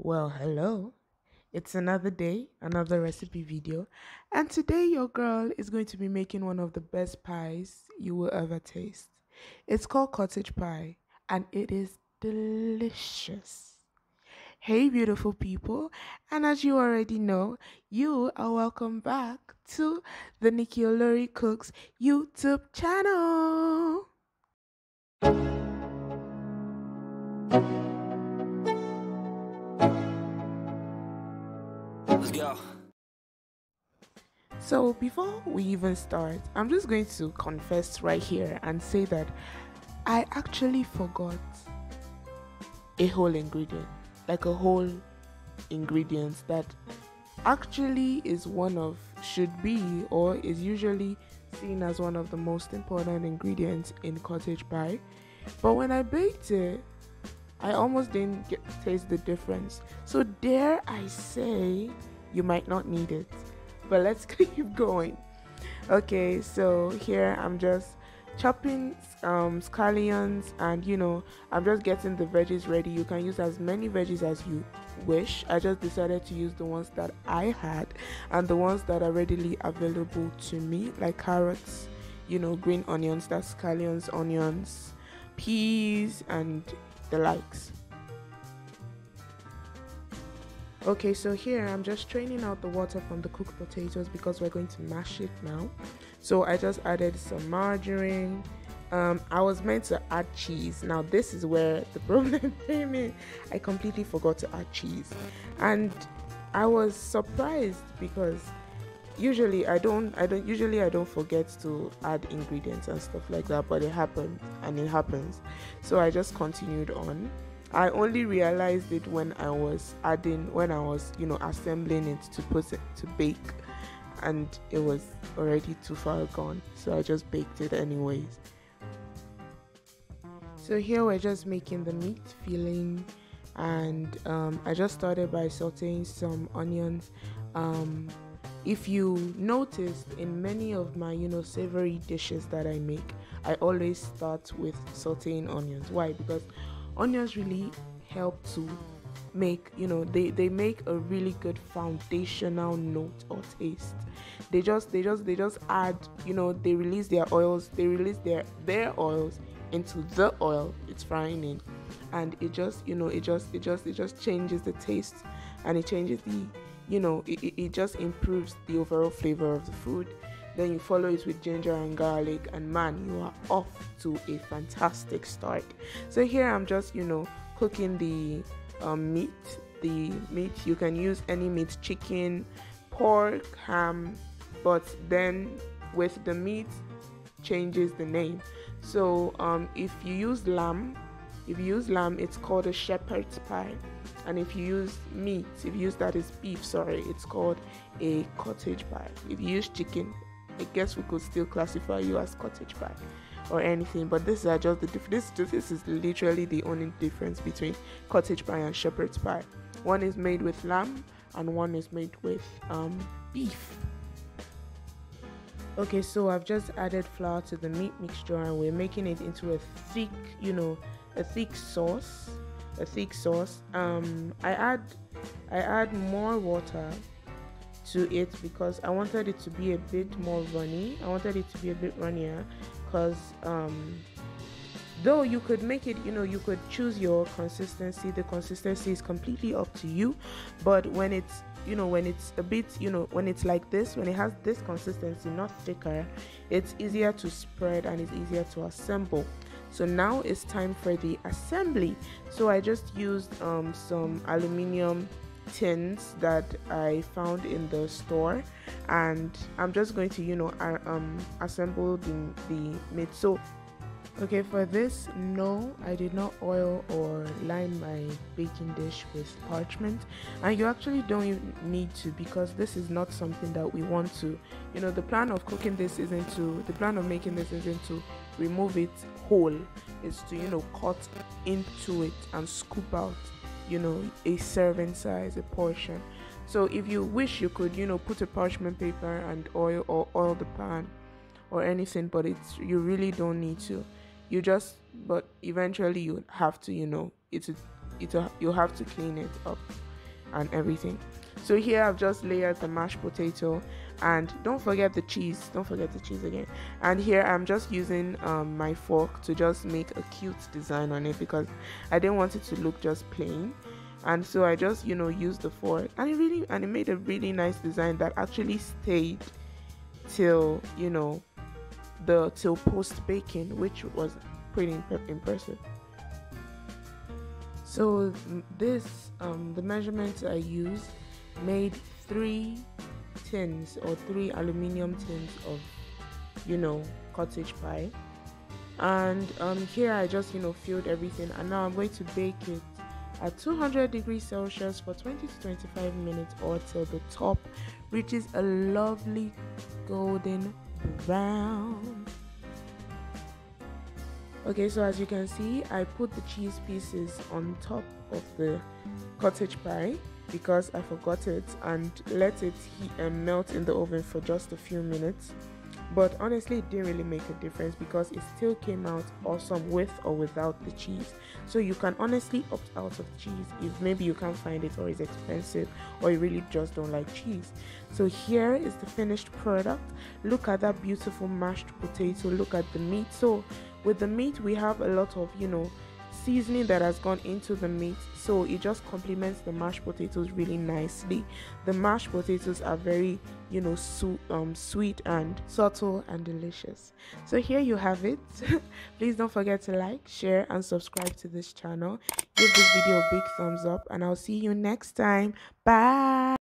Well, hello. It's another day, another recipe video, and today your girl is going to be making one of the best pies you will ever taste. It's called cottage pie, and it is delicious. Hey, beautiful people, and as you already know, you are welcome back to the Nikki Olori Cooks YouTube channel. Let's go. So, before we even start, I'm just going to confess right here and say that I actually forgot a whole ingredient, like a whole ingredient that actually is one of, should be, or is usually seen as one of the most important ingredients in cottage pie. But when I baked it, I almost didn't taste the difference. So, dare I say, you might not need it. But let's keep going. Okay, so here I'm just chopping scallions, and I'm just getting the veggies ready. You can use as many veggies as you wish. I just decided to use the ones that I had and the ones that are readily available to me, like carrots, green onions, that's scallions, onions, peas, and the likes. Okay, so here I'm just straining out the water from the cooked potatoes because we're going to mash it now. So I just added some margarine. I was meant to add cheese. Now this is where the problem came in. I completely forgot to add cheese, and I was surprised because usually I don't forget to add ingredients and stuff like that, but it happened and it happens. So I just continued on. I only realized it when I was assembling it to put it to bake, and it was already too far gone. So I just baked it anyways. So here we're just making the meat filling, and I just started by sauteing some onions. If you noticed, in many of my savory dishes that I make, I always start with sauteing onions. Why? Because onions really help to make, they make a really good foundational note or taste. They just add, they release their oils, their oils into the oil it's frying in, and it just changes the taste, and it changes the, it just improves the overall flavor of the food. Then you follow it with ginger and garlic, and man, you are off to a fantastic start. So here I'm just, cooking the meat. The meat, you can use any meat, chicken, pork, ham, but then with the meat changes the name. So if you use lamb, it's called a shepherd's pie. And if you use meat, if you use that as beef, it's called a cottage pie. If you use chicken, I guess we could still classify you as cottage pie or anything, but this is just the difference. This is literally the only difference between cottage pie and shepherd's pie. One is made with lamb and one is made with beef. Okay, so I've just added flour to the meat mixture, and we're making it into a thick, sauce. I add more water to it because I wanted it to be a bit more runny. I wanted it to be a bit runnier because though you could make it, you could choose your consistency. The consistency is completely up to you, but when it's a bit, when it's like this, when it has this consistency, not thicker, it's easier to spread and it's easier to assemble. So now it's time for the assembly. So I just used some aluminium tins that I found in the store, and I'm just going to assemble the meat. So okay, for this, no, I did not oil or line my baking dish with parchment, and you actually don't even need to, because this is not something that we want to, the plan of making this isn't to remove it whole. It's to, cut into it and scoop out, a serving size, a portion. So if you wish, you could, put a parchment paper and oil the pan or anything, but you really don't need to. But eventually you have to, you have to clean it up and everything. So here I've just layered the mashed potato, and don't forget the cheese. Don't forget the cheese again. And here I'm just using my fork to just make a cute design on it, because I didn't want it to look just plain. And so I just used the fork, and it made a really nice design that actually stayed till till post baking, which was pretty impressive. So this the measurements I used made 3 aluminum tins of cottage pie. And here I just filled everything, and now I'm going to bake it at 200 degrees Celsius for 20 to 25 minutes, or till the top reaches a lovely golden brown. Okay, so as you can see, I put the cheese pieces on top of the cottage pie because I forgot it, and let it heat and melt in the oven for just a few minutes. But honestly, it didn't really make a difference because it still came out awesome with or without the cheese. So you can honestly opt out of cheese if maybe you can't find it, or it's expensive, or you really just don't like cheese. So here is the finished product. Look at that beautiful mashed potato. Look at the meat. So with the meat, we have a lot of seasoning that has gone into the meat, so it just complements the mashed potatoes really nicely. The mashed potatoes are very sweet and subtle and delicious. So here you have it. Please don't forget to like, share, and subscribe to this channel. Give this video a big thumbs up, and I'll see you next time. Bye.